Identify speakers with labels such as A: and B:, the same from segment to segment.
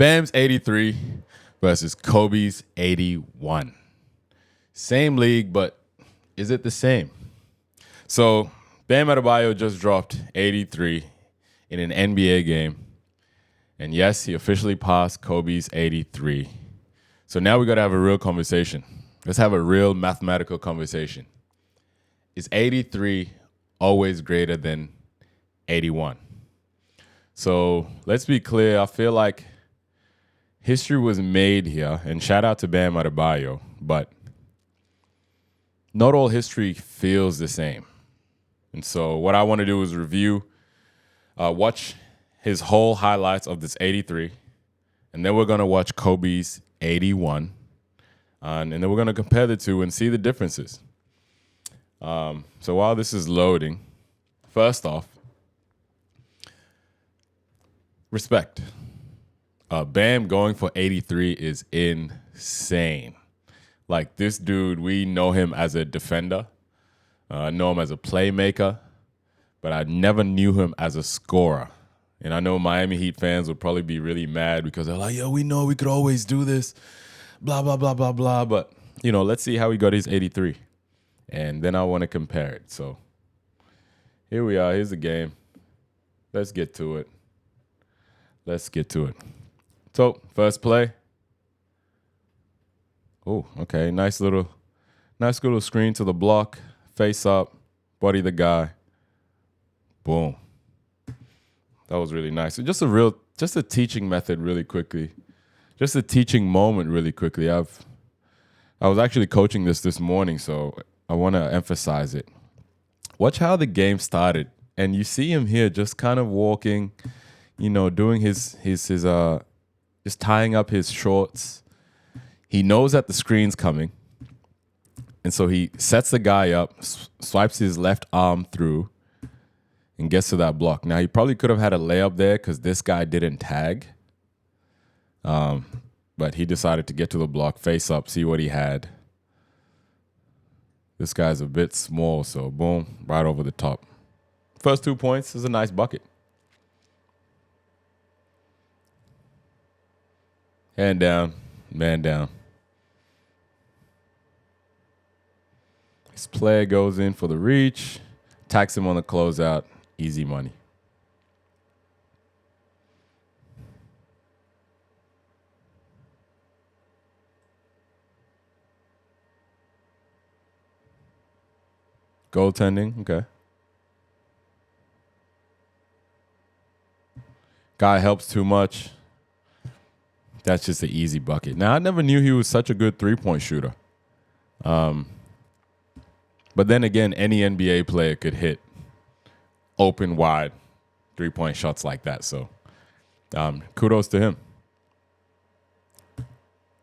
A: Bam's 83 versus Kobe's 81. Same league, but is it the same? So Bam Adebayo just dropped 83 in an NBA game. And yes, he officially passed Kobe's 83. So now we got to have a real conversation. Let's have a real mathematical conversation. Is 83 always greater than 81? So let's be clear. I feel like history was made here, and shout out to Bam Adebayo, but not all history feels the same. And so what I want to do is watch his whole highlights of this 83, and then we're going to watch Kobe's 81, and then we're going to compare the two and see the differences. So while this is loading, first off, respect. Bam going for 83 is insane. Like, this dude, we know him as a defender. I know him as a playmaker, but I never knew him as a scorer. And I know Miami Heat fans would probably be really mad because they're like, yo, we know we could always do this, blah, blah, blah, blah, blah. But, let's see how he got his 83. And then I want to compare it. So here we are. Here's the game. Let's get to it. So, first play. Oh, okay. Nice little screen to the block. Face up. Body the guy. Boom. That was really nice. So just a teaching method really quickly. Just a teaching moment really quickly. I was actually coaching this morning, so I want to emphasize it. Watch how the game started. And you see him here just kind of walking, doing his just tying up his shorts. He knows that the screen's coming. And so he sets the guy up, swipes his left arm through, and gets to that block. Now, he probably could have had a layup there because this guy didn't tag. But he decided to get to the block, face up, see what he had. This guy's a bit small, so boom, right over the top. First 2 points is a nice bucket. Hand down, man down. His player goes in for the reach, attacks him on the closeout, easy money. Goaltending, okay. Guy helps too much. That's just an easy bucket. Now, I never knew he was such a good three-point shooter. But then again, any NBA player could hit open, wide, three-point shots like that. So kudos to him.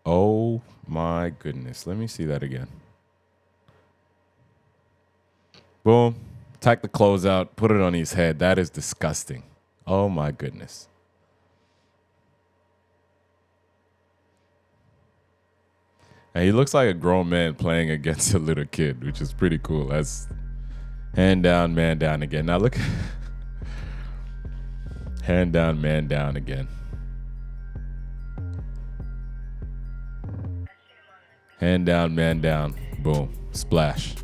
A: Oh, my goodness. Let me see that again. Boom. Attack the closeout. Put it on his head. That is disgusting. Oh, my goodness. And he looks like a grown man playing against a little kid, which is pretty cool. That's hand down, man down again. Now look. Hand down, man down again. Hand down, man down. Boom. Splash.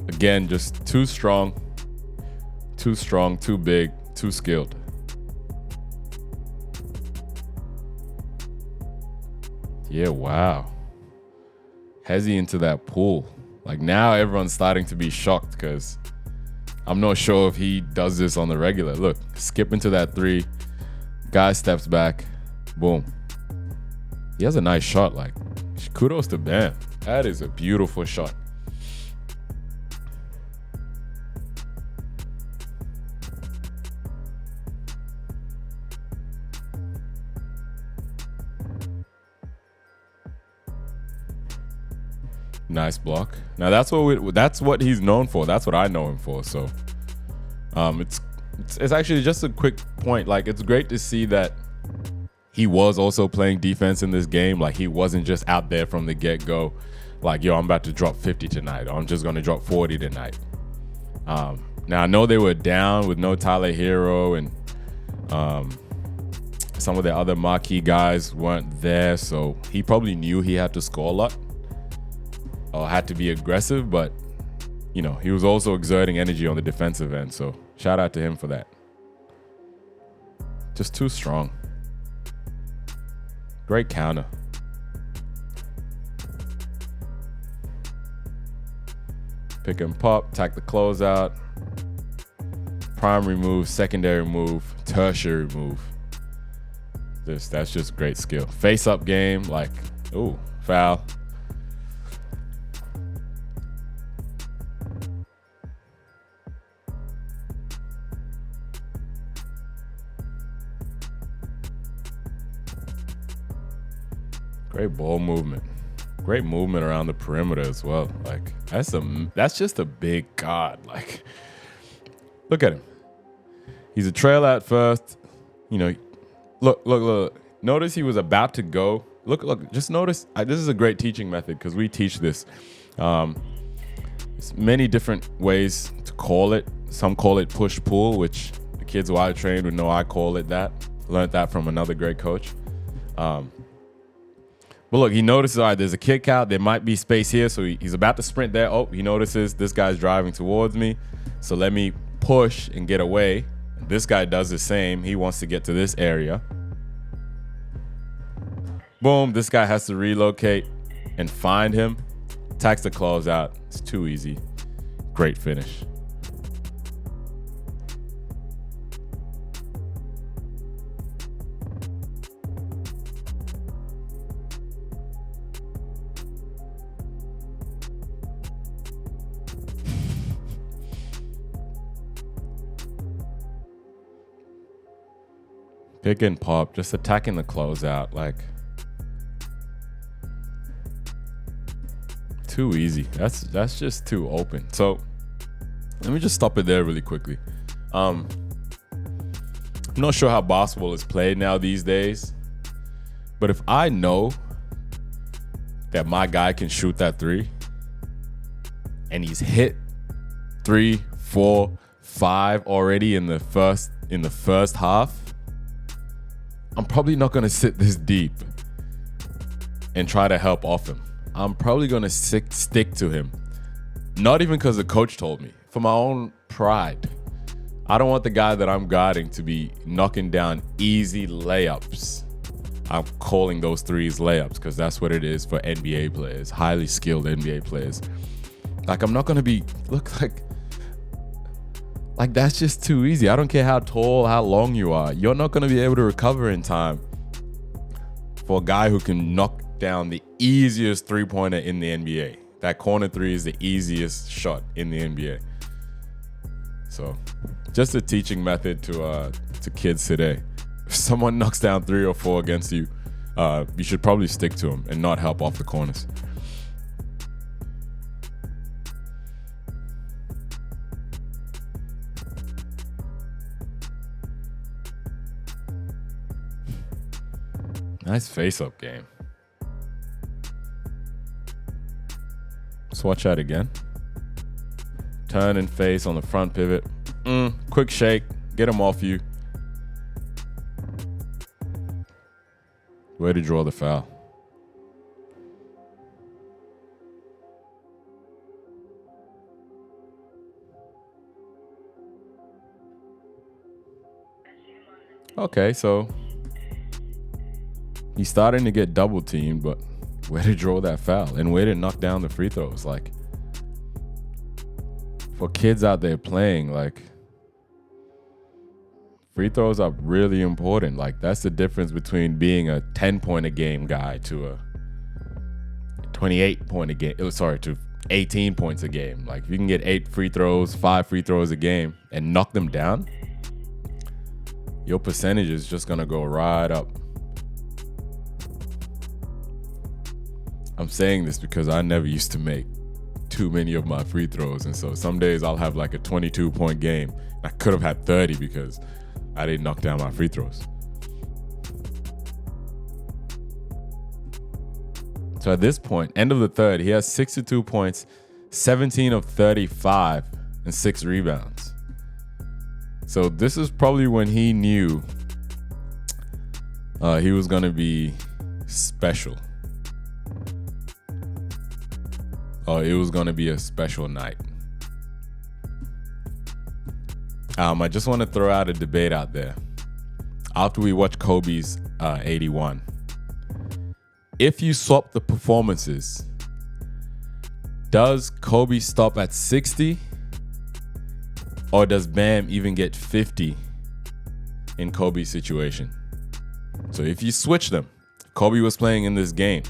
A: Again, just too strong, too big, too skilled. Yeah, wow. Hezzy into that pool. Like, now everyone's starting to be shocked because I'm not sure if he does this on the regular. Look, skip into that three. Guy steps back. Boom. He has a nice shot. Like, kudos to Bam. That is a beautiful shot. Nice block. Now that's what he's known for. That's what I know him for. So, it's actually just a quick point. Like, it's great to see that he was also playing defense in this game. Like, he wasn't just out there from the get-go, like, yo, I'm about to drop 50 tonight, or I'm just going to drop 40 tonight. Now, I know they were down with no Tyler Hero, and some of the other marquee guys weren't there, so he probably knew he had to score a lot or had to be aggressive, but, you know, he was also exerting energy on the defensive end, so shout out to him for that. Just too strong. Great counter. Pick and pop, attack the closeout. Primary move, secondary move, tertiary move. That's just great skill. Face up game, like, ooh, foul. Great ball movement. Great movement around the perimeter as well. Like, that's just a big guard. Like, look at him. He's a trail at first. You know, look. Notice he was about to go. Look. Just notice. This is a great teaching method because we teach this. There's many different ways to call it. Some call it push-pull, which the kids who I trained would know I call it that. Learned that from another great coach. But look, he notices, all right, there's a kick out. There might be space here. So he's about to sprint there. Oh, he notices this guy's driving towards me. So let me push and get away. This guy does the same. He wants to get to this area. Boom. This guy has to relocate and find him. Attacks the closeout. It's too easy. Great finish. Pick and pop, just attacking the closeout, like, too easy. That's just too open. So let me just stop it there really quickly. I'm not sure how basketball is played now these days, but if I know that my guy can shoot that three and he's hit 3, 4, 5 already in the first half, I'm probably not going to sit this deep and try to help off him. I'm probably going to stick to him. Not even because the coach told me. For my own pride. I don't want the guy that I'm guarding to be knocking down easy layups. I'm calling those threes layups because that's what it is for NBA players. Highly skilled NBA players. Like, I'm not going to be... Look, like, that's just too easy. I don't care how tall, how long you are. You're not going to be able to recover in time for a guy who can knock down the easiest three-pointer in the NBA. That corner three is the easiest shot in the NBA. So, just a teaching method to kids today. If someone knocks down 3 or 4 against you, you should probably stick to them and not help off the corners. Nice face-up game. Let's watch that again. Turn and face on the front pivot. Quick shake. Get him off you. Way to draw the foul. Okay, so he's starting to get double teamed, but way to draw that foul and way to knock down the free throws. Like, for kids out there playing, like, free throws are really important. Like, that's the difference between being a 10-point a game guy to a 28-point a game. To 18 points a game. Like, if you can get 8 free throws, 5 free throws a game and knock them down, your percentage is just going to go right up. I'm saying this because I never used to make too many of my free throws. And so some days I'll have like a 22-point game. I could have had 30 because I didn't knock down my free throws. So at this point, end of the third, he has 62 points, 17 of 35, and 6 rebounds. So this is probably when he knew he was going to be special. It was going to be a special night. I just want to throw out a debate out there. After we watch Kobe's 81, if you swap the performances, does Kobe stop at 60? Or does Bam even get 50 in Kobe's situation? So if you switch them, Kobe was playing in this game.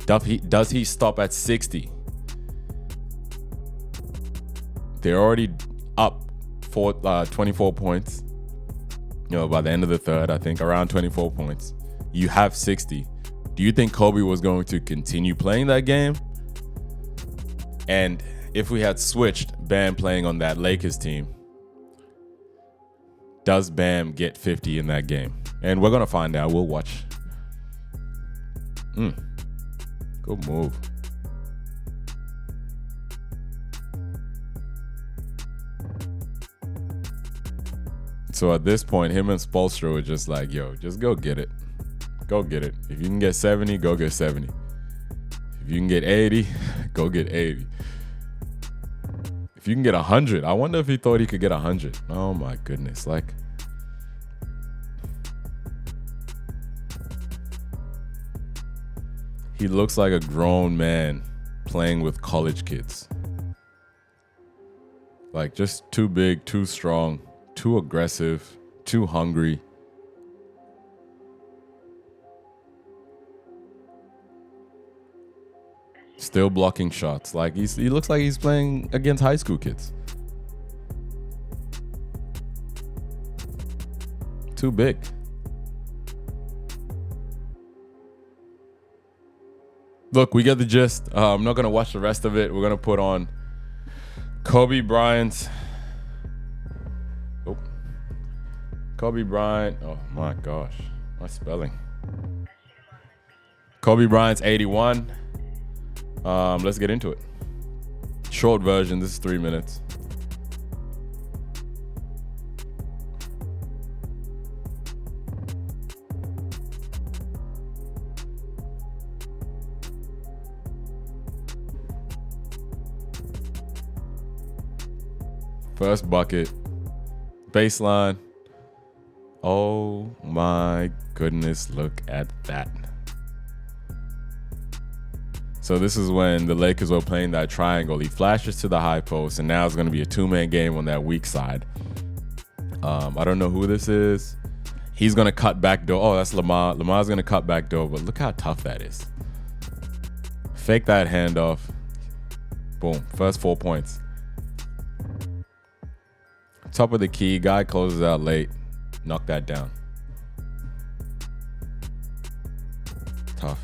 A: Does he stop at 60? They're already up for 24 points. By the end of the third, I think around 24 points. You have 60. Do you think Kobe was going to continue playing that game? And if we had switched Bam playing on that Lakers team, does Bam get 50 in that game? And we're going to find out. We'll watch. Good move. So at this point, him and Spoelstra were just like, yo, just go get it. Go get it. If you can get 70, go get 70. If you can get 80, go get 80. If you can get 100, I wonder if he thought he could get 100. Oh my goodness. Like, he looks like a grown man playing with college kids. Like, just too big, too strong, too aggressive, too hungry. Still blocking shots. Like, he looks like he's playing against high school kids. Too big. Look, we get the gist. I'm not going to watch the rest of it. We're going to put on Kobe Bryant. Kobe Bryant. Oh my gosh. My spelling. Kobe Bryant's 81. Let's get into it. Short version. This is 3 minutes. First bucket. Baseline. Oh my goodness, look at that. So this is when the Lakers were playing that triangle. He flashes to the high post, and now it's going to be a two-man game on that weak side. I don't know who this is. He's going to cut back door. Oh, that's Lamar. Lamar's going to cut back door, but look how tough that is. Fake that handoff. Boom. First 4 points. Top of the key. Guy closes out late. Knock that down. Tough.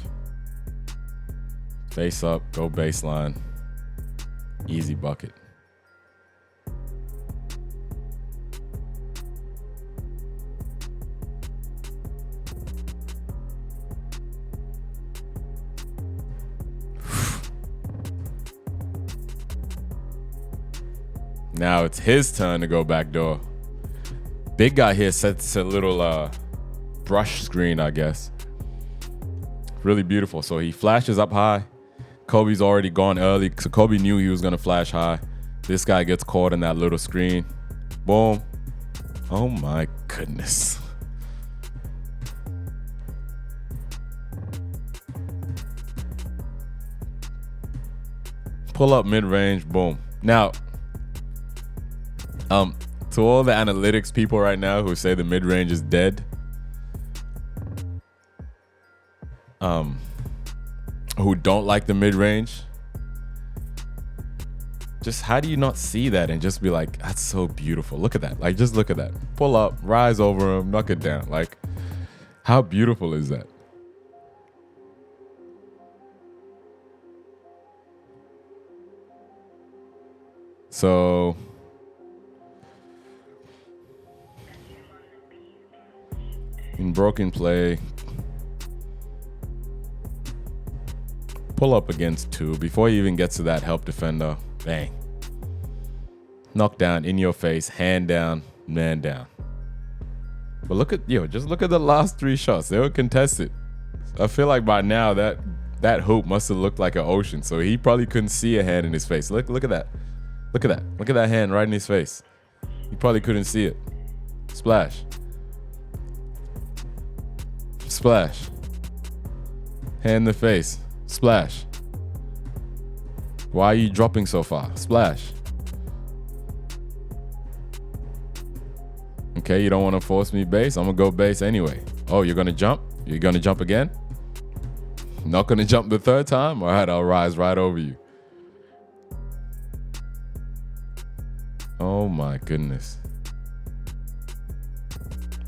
A: Face up, go baseline. Easy bucket. Now it's his turn to go back door. Big guy here sets a little brush screen, I guess. Really beautiful. So he flashes up high. Kobe's already gone early, so Kobe knew he was going to flash high. This guy gets caught in that little screen. Boom. Oh my goodness. Pull up mid-range. Boom. Now, to all the analytics people right now who say the mid-range is dead, who don't like the mid-range, just how do you not see that and just be like, that's so beautiful. Look at that. Like, just look at that. Pull up, rise over him, knock it down. Like, how beautiful is that? So in broken play, pull up against 2 before he even gets to that help defender. Bang. Knock down, in your face, hand down, man down. But just look at the last 3 shots. They were contested. I feel like by now that hoop must have looked like an ocean. So he probably couldn't see a hand in his face. Look at that. Look at that. Look at that hand right in his face. He probably couldn't see it. Splash. Splash. Hand in the face. Splash. Why are you dropping so far? Splash. Okay, you don't want to force me base. I'm going to go base anyway. Oh, you're going to jump? You're going to jump again? Not going to jump the 3rd time? All right, I'll rise right over you. Oh my goodness.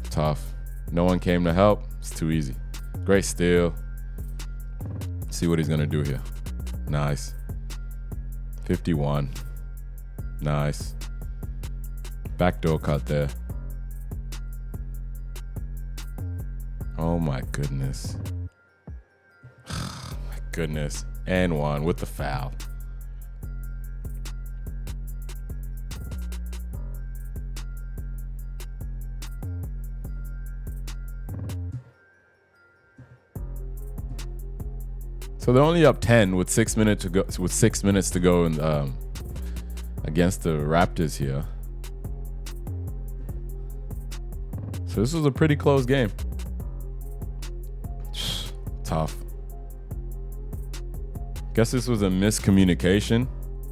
A: Tough. No one came to help. It's too easy. Great steal. See what he's going to do here. Nice. 51. Nice. Backdoor cut there. Oh my goodness. My goodness. And 1 with the foul. So they're only up 10 with 6 minutes to go. With 6 minutes to go, and against the Raptors here. So this was a pretty close game. Tough. Guess this was a miscommunication.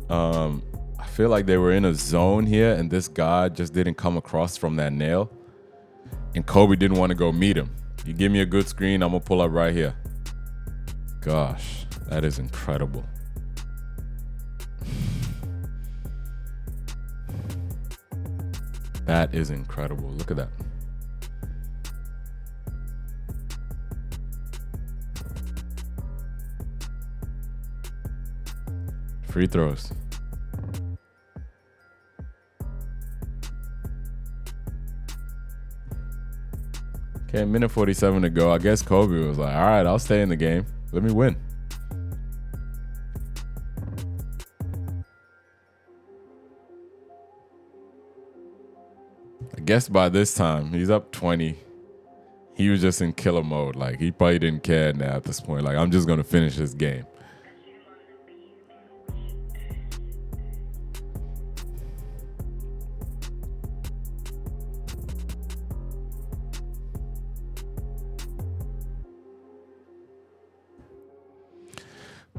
A: I feel like they were in a zone here, and this guy just didn't come across from that nail. And Kobe didn't want to go meet him. You give me a good screen, I'm gonna pull up right here. Gosh, that is incredible. That is incredible. Look at that. Free throws. Okay, minute 47 to go. I guess Kobe was like, all right, I'll stay in the game. Let me win. I guess by this time, he's up 20. He was just in killer mode. Like, he probably didn't care now at this point. Like, I'm just going to finish this game.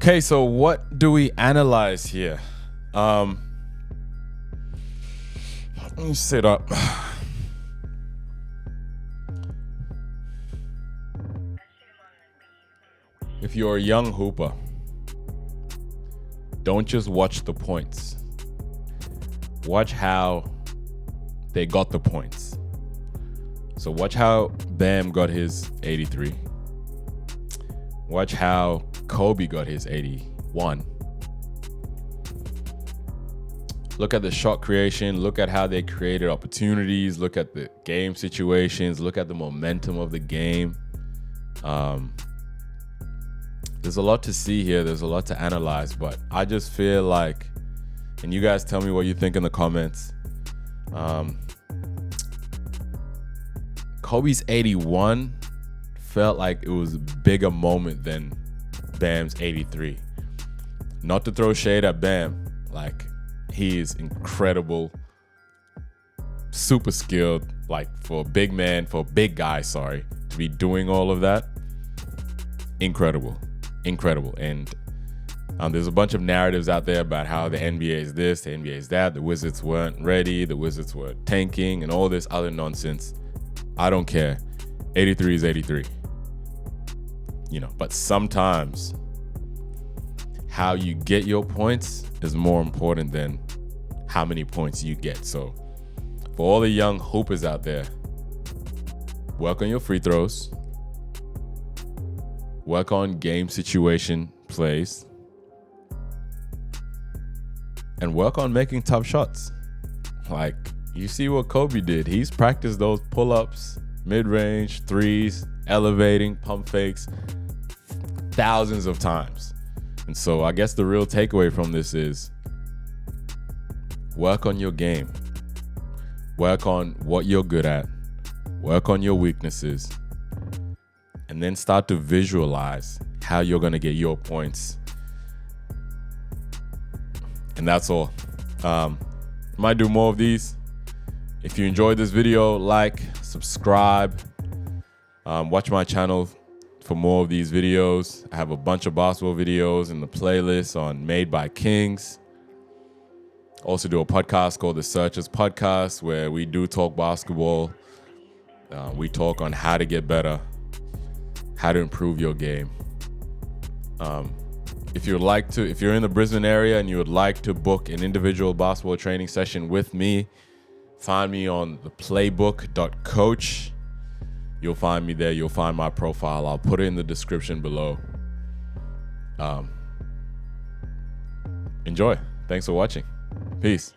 A: Okay, so what do we analyze here? Let me sit up. If you're a young hooper, don't just watch the points. Watch how they got the points. So watch how Bam got his 83. Watch how Kobe got his 81. Look at the shot creation. Look at how they created opportunities. Look at the game situations. Look at the momentum of the game. There's a lot to see here. There's a lot to analyze. But I just feel like, and you guys tell me what you think in the comments. Kobe's 81 felt like it was a bigger moment than Bam's 83. Not to throw shade at Bam, like, he is incredible, super skilled, like, for a big man, for a big guy, to be doing all of that. Incredible. And there's a bunch of narratives out there about how the NBA is this, the NBA is that, the Wizards weren't ready, the Wizards were tanking, and all this other nonsense. I don't care. 83 is 83. But sometimes how you get your points is more important than how many points you get. So for all the young hoopers out there, work on your free throws, work on game situation plays, and work on making tough shots. Like, you see what Kobe did. He's practiced those pull-ups, mid-range, threes, elevating, pump fakes thousands of times. And so I guess the real takeaway from this is work on your game. Work on what you're good at. Work on your weaknesses. And then start to visualize how you're going to get your points. And that's all. Might do more of these. If you enjoyed this video, like, subscribe, watch my channel for more of these videos. I have a bunch of basketball videos in the playlist on Made by Kings. Also do a podcast called The Searchers Podcast, where we do talk basketball. We talk on how to get better, how to improve your game. If you're in the Brisbane area and you would like to book an individual basketball training session with me, find me on theplaybook.coach. You'll find me there. You'll find my profile. I'll put it in the description below. Enjoy. Thanks for watching. Peace.